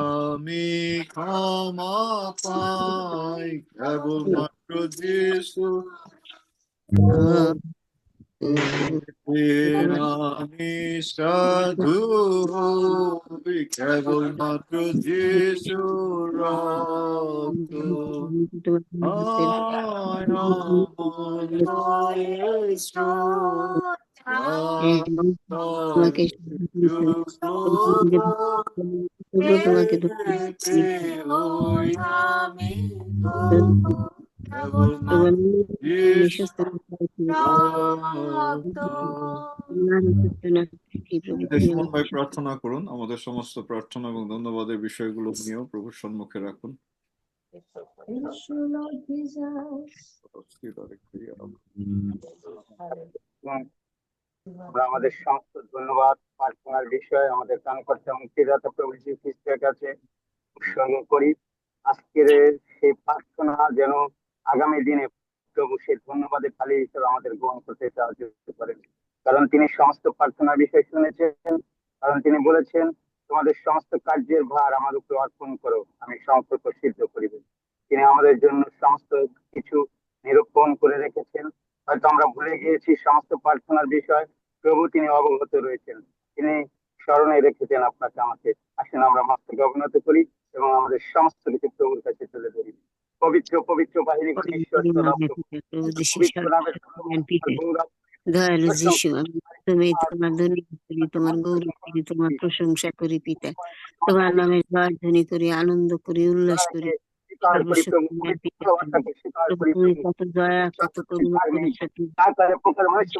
আমি ক্ষমা পাই কেবলমাত্র যিশুর, আমি সাধু হই কেবলমাত্র যিশুর রক্ত, তোমাকে প্রার্থনা করুন। আমাদের সমস্ত প্রার্থনা এবং ধন্যবাদের বিষয়গুলো নিয়েও প্রভুর সম্মুখে রাখুন। আমরা আমাদের সমস্ত ধন্যবাদ প্রার্থনার বিষয় আমাদের ত্রাণকর্তা মুক্তিদাতা প্রভু যীশু খ্রিস্টের কাছে উৎসর্গ করি। আজকের সেই প্রার্থনা যেন আগামী দিনে প্রভু সেই ধন্যবাদের থালি হিসেবে আমাদের গ্রহণ করতে সাহায্য করেন, কারণ তিনি সমস্ত প্রার্থনার বিষয় শুনেছেন, কারণ তিনি বলেছেন তোমাদের সমস্ত কার্যের ভার আমার উপর অর্পণ করো, আমি সম্পর্ক সিদ্ধ করিব। তিনি আমাদের জন্য সমস্ত কিছু নিরূপণ করে রেখেছেন। হয়তো আমরা ভুলে গিয়েছি সমস্ত প্রার্থনার বিষয়, প্রভু তিনি অবগত রয়েছেন, তিনি স্মরণে রেখেছেন আপনাকে আমাকে। আসেন আমরা মস্তকে অবনত করি এবং আমাদের সমস্ত কিছু প্রভুর কাছে তুলে ধরি। পবিত্র পবিত্র বাহিনী দয়ালু যিশু, তুমি তোমার ধনী করি, তোমার গৌরব করি, তোমার প্রশংসা করি পিতা, তোমার নামে জয় ধ্বনি করি, আনন্দ করি, উল্লাস করি। তুমি কত দয়া, কত করুণা করেছো,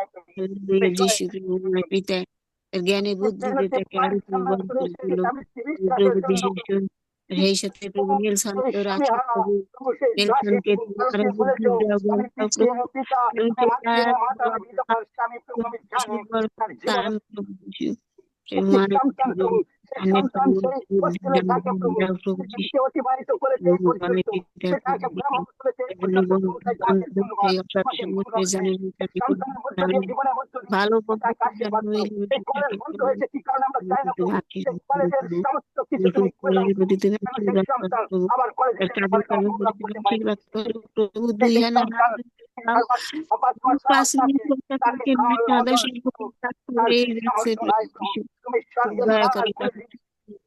নাই প্রভু হালেলুয়া যিশু প্রভু আমার পিতা তার জ্ঞানে বুদ্ধিতে তাকে আরো তুমি বড় করে তুলো প্রভু যিশু সেই সাথে প্রভু নেলসনকে রাখো প্রভু নেলসনকে তুমি আরো বুদ্ধি দাও জ্ঞান দাও প্রভু এবং স্বামী প্রভু আমি জানি তার জীবন তার প্রভু যিশু সেই মানে সেই সন্তান সেই হোস্টেলে থাকে প্রভু, জীবনকে অতিবাহিত করেছে এই পরিচয় প্রভু, সে তাকে গ্রহণ করেছে এই পর্যন্ত প্রভু, তাই তাকে ধন্যবাদ, তোমাকে ধন্যবাদ দেয়। এই সন্তানের মধ্য দিয়ে জীবনের মধ্য দিয়ে তাকে আশীর্বাদ করো। এই কলেজ বন্ধ হয়েছে কি কারণে আমরা চাই না প্রভু, সেই কলেজের সমস্ত কিছু তুমি করে দাও প্রভু, যেন সেই সন্তান আবার কলেজে যেতে পারে, তারা প্রোগ্রাম করতে পারে। সেই সন্তান তাকে খাওয়ানো হবে প্রভু, তার সামর্থ্য নাই প্রভু, তুমি স্বর্গের দ্বার খুলে দিয়েছো,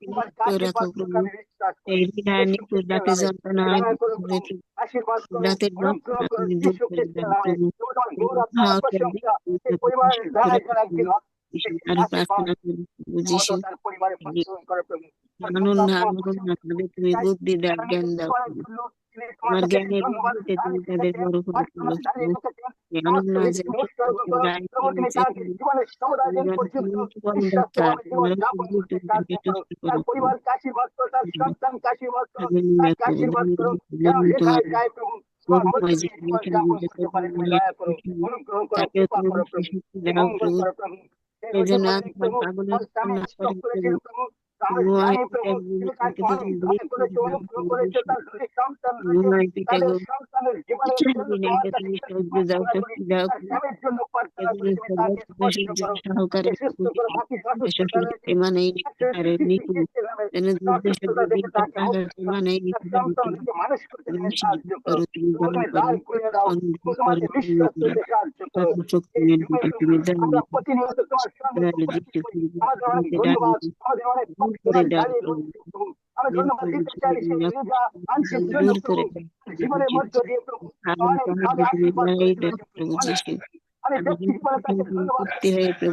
তোমার আশীর্বাদ করো, আমি বিশ্বাস করি। যিশু খ্রিস্টের নামে দয়া করো প্রভু, আশীর্বাদ করো, অনুগ্রহ করো যিশু খ্রিস্টের নামে। তুমি তোমার গৌরব, তোমার প্রশংসা এই পরিবারের দ্বারা যেন একদিন হয়। সেই আশীর্বাদ তোমাদের তার পরিবারে প্রচলন করে প্রভু। তুমি বুদ্ধি দাও, জ্ঞান দাও, তোমার জ্ঞানের বুদ্ধিতে তুমি তাদের বড় করে তুলো। পরিবারকে আশীর্বাদ করো, তার সন্তানকে আশীর্বাদ করো, তাকে আশীর্বাদ করো, যেন যেখানে যায় প্রভু তোমার মধ্য দিয়ে জীবন যাপন করতে পারে। তুমি দয়া করো, অনুগ্রহ করো, কৃপা করো প্রভু, মঙ্গল করো প্রভু। সেই রোগী প্রভু তার স্বামী স্ট্রোক করেছিল প্রভু, আমরা জানি প্রভু তুমি তাকে অনেক দয়া করেছো, অনুগ্রহ করেছো, তার দুটি সন্তান রয়েছে, তাদের সন্তানের জীবনের জন্য তোমার কাছে প্রার্থনা করি, তার স্বামীর জন্য প্রার্থনা করি, তুমি তাকে স্পর্শ করো, তাকে সুস্থ করো, বাকি অসুস্থতা রয়েছে অসুস্থতা দেখে তাকে মুক্ত করো, তার সন্তানকে মানুষ করতে তুমি সাহায্য করো, তুমি দ্বার খুলে দাও, তোমাকে বিশ্বাস করতে সাহায্য করো। এই যুগে প্রভু আমরা প্রতিনিয়ত তোমার সামনে উপস্থিত হই, আমাদের অনেক ধন্যবাদ, আমাদের অনেক ভক্তরা দাঁড়িয়ে রয়েছে প্রভু, আমি ধন্যবাদ দিতে চাই সেই রোজা আনছেন জন্য প্রভু, জীবনের মধ্য দিয়ে প্রভু অনেকভাবে আশীর্বাদ করে চলেছে প্রভু, আমি দেখছি জীবনে তাকে ধন্যবাদ তিনি তার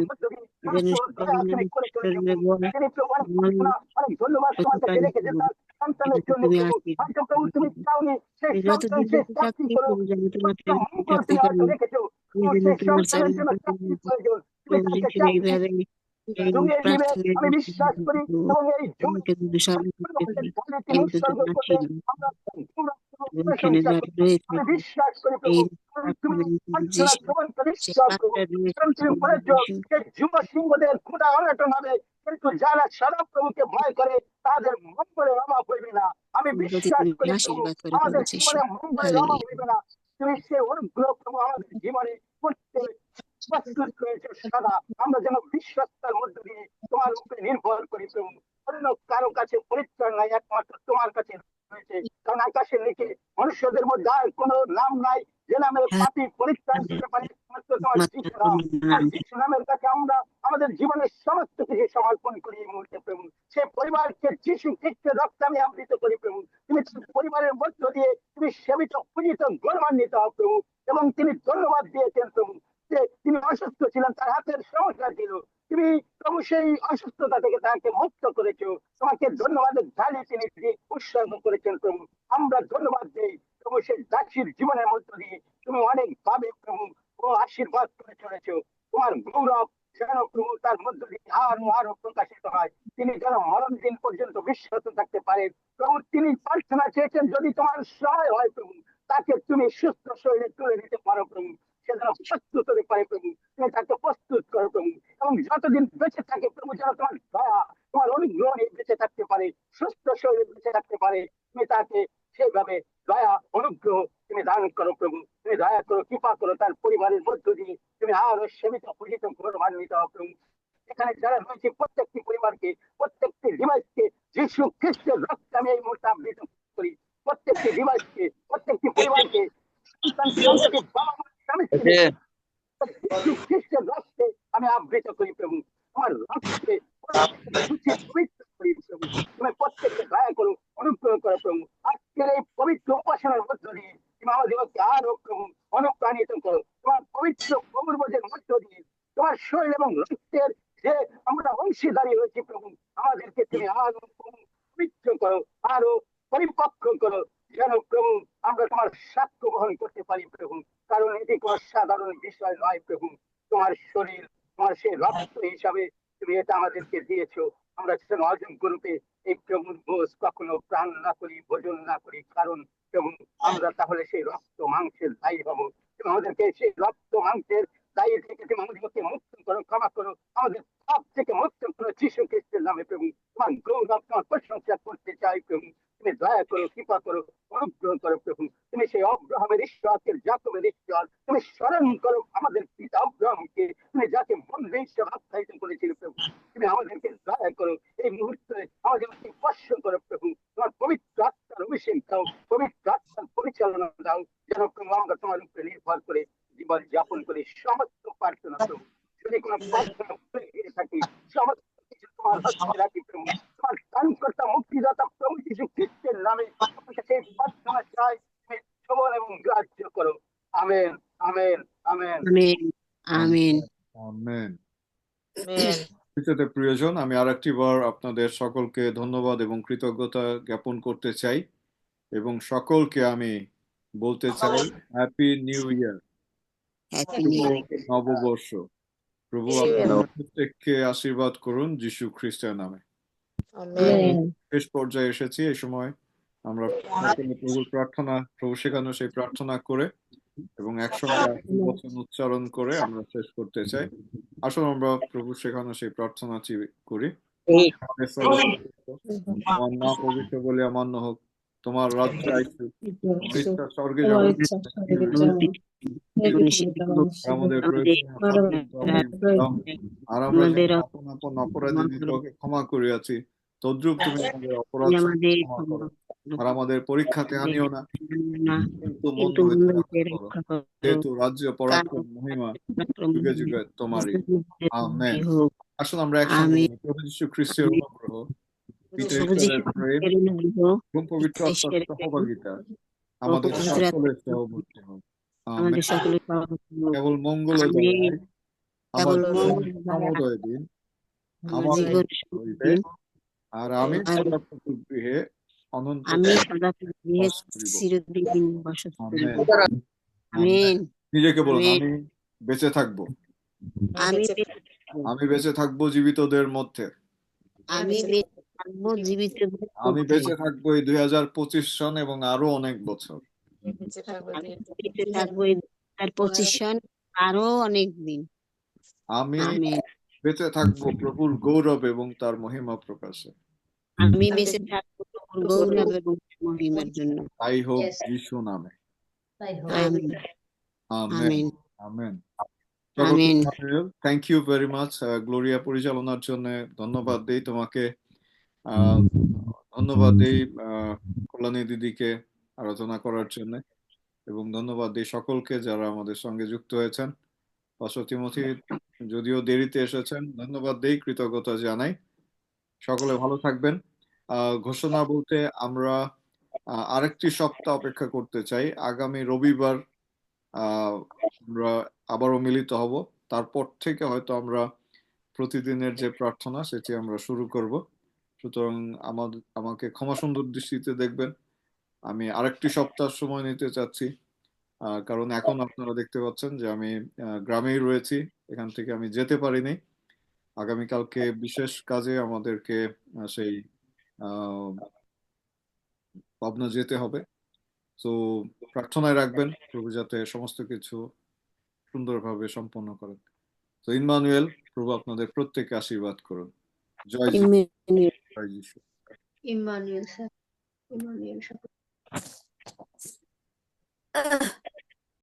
মধ্য দিয়ে সমস্ত দয়া তিনি করে চলেছেন প্রভু। তিনি প্রভু অনেক প্রার্থনা, অনেক ধন্যবাদ তোমার কাছে রেখেছে তার সন্তানের জন্য প্রভু, হয়তো প্রভু তুমি চাওনি সেই সন্তান সেই চাকরি করো, মঙ্গল তুমি হয়তো রেখেছো, সেই সন্তানের জন্য চাকরি প্রয়োজন, তুমি তাকে চাকরি জমিয়ে দিবে আমি বিশ্বাস করি, এবং এই জমি তিনি উৎসর্গ করবে, আমরা প্রশংসা করি, আমি বিশ্বাস করি প্রভু তুমি প্রার্থনা শ্রবণকে বিশ্বাস করবো, কারণ তুমি বলেছ যে যুব সিংহদের ক্ষুধা অনটন হবে, কিন্তু যারা সদা প্রভুকে ভয় করে তাদের মঙ্গলের অভাব হইবে না। আমি বিশ্বাস করি প্রভু আমাদের জীবনে মঙ্গলের অভাব হইবে না, তুমি সে অনুগ্রহ প্রভু আমাদের জীবনে করতে প্রস্তুত করেছো সদা, আমরা যেন বিশ্বস্তার মধ্য দিয়ে তোমার উপরে নির্ভর করি প্রভু, অন্য কারো কাছে পরিত্রাণ নাই, একমাত্র তোমার কাছে রয়েছে, কারণ আকাশের নিচে মনুষ্যদের মধ্যে আর কোনো নাম নাই যে নামের পাপী পরিত্রাণ পেতে পারে, একমাত্র তোমার যিশু নাম। আর যিশু নামের কাছে আমরা আমাদের জীবনের সমস্ত কিছু সমর্পণ করি এই মুহূর্তে প্রভু, সে পরিবারকে যিশু খ্রিস্টের রক্তে আমি আবৃত করি প্রভু, তুমি পরিবারের মধ্য দিয়ে তুমি সেবিত পূজিত গৌরবান্বিত হও প্রভু, এবং তিনি ধন্যবাদ দিয়েছেন প্রভু যে তিনি অসুস্থ ছিলেন, তার হাতের সমস্যা ছিল, তুমি প্রভু সেই অসুস্থতা থেকে তাকে মুক্ত করেছো, তোমাকে ধন্যবাদের ঢালি তিনি উৎসর্গ করেছেন প্রভু, আমরা ধন্যবাদ দিই প্রভু সেই দাসীর জীবনের মধ্য দিয়ে তুমি অনেক ভাবে প্রভু ও আশীর্বাদ করে চলেছো, তোমার গৌরব যেন প্রভু তার মধ্য দিয়ে আরো আরো প্রকাশিত হয়, তিনি যেন মরণ দিন পর্যন্ত বিশ্বত থাকতে পারেন প্রভু। তিনি প্রার্থনা চেয়েছেন যদি তোমার সহায় হয় প্রভু, তাকে তুমি সুস্থ শরীরে তুলে দিতে পারো প্রভু, সে যেন প্রস্তুত হতে পারে প্রভু, তুমি তাকে প্রস্তুত করো প্রভু, এবং যতদিন বেঁচে থাকে প্রভু যেন তোমার দয়া তোমার অনুগ্রহ নিয়ে বেঁচে থাকতে পারে, সুস্থ শরীরে বেঁচে থাকতে পারে, তুমি তাকে সেইভাবে দয়া অনুগ্রহ তুমি দান করো প্রভু, তুমি দয়া করো, কৃপা করো, তার পরিবারের মধ্য দিয়ে তুমি আরো সেবিত পূজিত গৌরবান্বিত হও প্রভু। এখানে যারা রয়েছে প্রত্যেকটি পরিবারকে, প্রত্যেকটি ডিভাইসকে যিশু খ্রিস্টের রক্তে আমি এই মুহূর্তে আবৃত করি, প্রত্যেকটি ডিভাইসকে, প্রত্যেকটি পরিবারকে, সন্তান সন্ততি বাবা মা স্বামী স্ত্রী যিশু খ্রিস্টের রক্তে আমি আবৃত করি প্রভু, আমার রক্তে পবিত্র করি প্রভু, তুমি প্রত্যেককে দয়া করো, অনুগ্রহ করো প্রভু, আজকের এই পবিত্র উপাসনার মধ্য দিয়ে তুমি আমাদেরকে আরো প্রভু অনুপ্রাণিত করো, তোমার পবিত্র প্রভুর মধ্য দিয়ে তোমার শরীর এবং রক্তের যে আমরা অংশীদারি হয়েছি প্রভু, আমাদেরকে তুমি আরো পবিত্র করো, আরো পরিপক্ক করো, যেন প্রভু আমরা তোমার সাক্ষ্য গ্রহণ করতে পারি প্রভু, কারণ এটি কোনো সাধারণ বিষয় নয় প্রভু, তোমার শরীর তোমার সেই রক্ত হিসাবে তুমি এটা আমাদেরকে দিয়েছো, আমরা যেন অযোগ্য রূপে এই প্রভুর ভোজ কখনো প্রাণ না করি, ভোজন না করি, কারণ প্রভু আমরা তাহলে সেই রক্ত মাংসের দায়ী হবো, তুমি আমাদেরকে সেই রক্ত মাংসের দায়ী থেকে তুমি আমাদেরকে মুক্ত করো, ক্ষমা করো, আমাদের পাপ থেকে মুক্ত করো যিশু খ্রিস্টের নামে প্রভু, করো, কৃপা করো, অনুগ্রহ করো প্রভু। তুমি সেই অব্রাহামের ঈশ্বর, জাকবের ঈশ্বর, তুমি স্মরণ করো আমাদের পিতা অব্রাহামকে, তুমি যাকে বন্ধু হিসেবে আখ্যায়িত করেছিলে প্রভু। তুমি আমাদেরকে দয়া করো, এই মুহূর্তে আমাদেরকে স্পর্শ করো প্রভু। তোমার পবিত্র আত্মার অভিষেক দাও, পবিত্র আত্মার পরিচালনা দাও, যেন প্রভু আমরা তোমার উপরে নির্ভর করে জীবন যাপন করি। সমস্ত প্রার্থনা প্রভু, যদি কোনো প্রার্থনা ভুলে গিয়ে থাকি, সমস্ত কিছু তোমার হস্তে রাখি প্রভু। তোমার ত্রাণকর্তা মুক্তিদাতা প্রভু যীশু খ্রিস্টের নামে তোমার কাছে এই প্রার্থনা চাই, তুমি শ্রবণ এবং গ্রাহ্য করো। Amen, amen, amen. Amen, amen. Amen. Amen. প্রিয়জন, আমি আরেকটি বার আপনাদের সকলকে ধন্যবাদ এবং কৃতজ্ঞতা জ্ঞাপন করতে চাই এবং সকলকে আমি বলতে চাই হ্যাপি নিউ ইয়ার, হ্যাপি শুভ নিউ নববর্ষ। প্রভু আপনাদের প্রত্যেককে আশীর্বাদ করুন যিশু খ্রিস্টের নামে। আমেন। শেষ পর্যায়ে এসেছি, এই সময় আমরা সকলে প্রভুর প্রার্থনা, প্রভু শেখানো সেই প্রার্থনা করে এবং একসঙ্গে বচন উচ্চারণ করে আমরা শেষ করতে চাই। আসুন আমরা প্রভু শেখানো সেই প্রার্থনাটি করি। তোমার নাম পবিত্র বলে মান্য হোক, তোমার রাজ্য আইসুক, তোমার ইচ্ছা স্বর্গে যেমন আমাদের আর আমরা আপন আপন অপরাধীদেরকে ক্ষমা করিয়াছি, তদ্রূপ তুমি আমাদের অপরাধ ক্ষমা করো। আর আমাদের পরীক্ষাতে আনিও না, কিন্তু মন্দ হইতে রক্ষা করো। যেহেতু রাজ্য, পরাক্রম, মহিমা যুগে যুগে তোমারই। আমেন। আসুন আমরা একসঙ্গে প্রভু যীশু খ্রিস্টের অনুগ্রহ, পিতা ঈশ্বরের প্রেম এবং পবিত্র আত্মার সহভাগিতা আমাদের সকলের সহবর্তী হোক। আমেন। কেবল মঙ্গল আমার সমুদয় দিন আমার হইবে, আর আমি সদাপ্রভুর গৃহে অনন্ত চিরদিন বসত করিব। আমেন। নিজেকে বলুন, আমি বেঁচে থাকবো, আমি বেঁচে থাকবো জীবিতদের মধ্যে, আমি বেঁচে থাকবো জীবিতদের আমি মধ্যে। বেঁচে থাকবো এই 2025 সন এবং আরো অনেক বছর। আমি বেঁচে থাকবো এই 2025 সন আরো অনেক দিন। আমি আমেন। বেঁচে থাকবো প্রভুর গৌরব এবং তার মহিমা প্রকাশে। আমি বেঁচে থাকবো প্রভুর গৌরব এবং মহিমার জন্য। তাই হোক যিশু নামে। Amen, amen, amen. Amen. Thank you very much. Gloria পরিচালনার জন্য ধন্যবাদ দেই তোমাকে, ধন্যবাদ দেই কল্যাণী দিদিকে আলোচনা করার জন্য, এবং ধন্যবাদ দিই সকলকে যারা আমাদের সঙ্গে যুক্ত হয়েছেন। পাস্টার তিমথি যদিও দেরিতে এসেছেন, ধন্যবাদ দেই, কৃতজ্ঞতা জানাই। সকলে ভালো থাকবেন। ঘোষণা বলতে আমরা আরেকটি সপ্তাহ অপেক্ষা করতে চাই। আগামী রবিবার আমরা আবারও মিলিত হব। তারপর থেকে হয়তো আমরা প্রতিদিনের যে প্রার্থনা সেটি আমরা শুরু করব। সুতরাং আমাকে ক্ষমা সুন্দর দৃষ্টিতে দেখবেন। আমি আরেকটি সপ্তাহ সময় নিতে চাচ্ছি, কারণ এখন আপনারা দেখতে পাচ্ছেন যে আমি গ্রামেই রয়েছি, এখান থেকে আমি যেতে পারিনি। আগামীকালকে বিশেষ কাজে আমাদেরকে সেই পাবনা যেতে হবে। তো প্রার্থনায় রাখবেন প্রভু যাতে সমস্ত কিছু সুন্দরভাবে সম্পন্ন করেন। তো ইম্মানুয়েল, প্রভু আপনাদের প্রত্যেককে আশীর্বাদ করুন। জয় যিশু, জয় যিশু। Emmanuel sir, Emmanuel sir.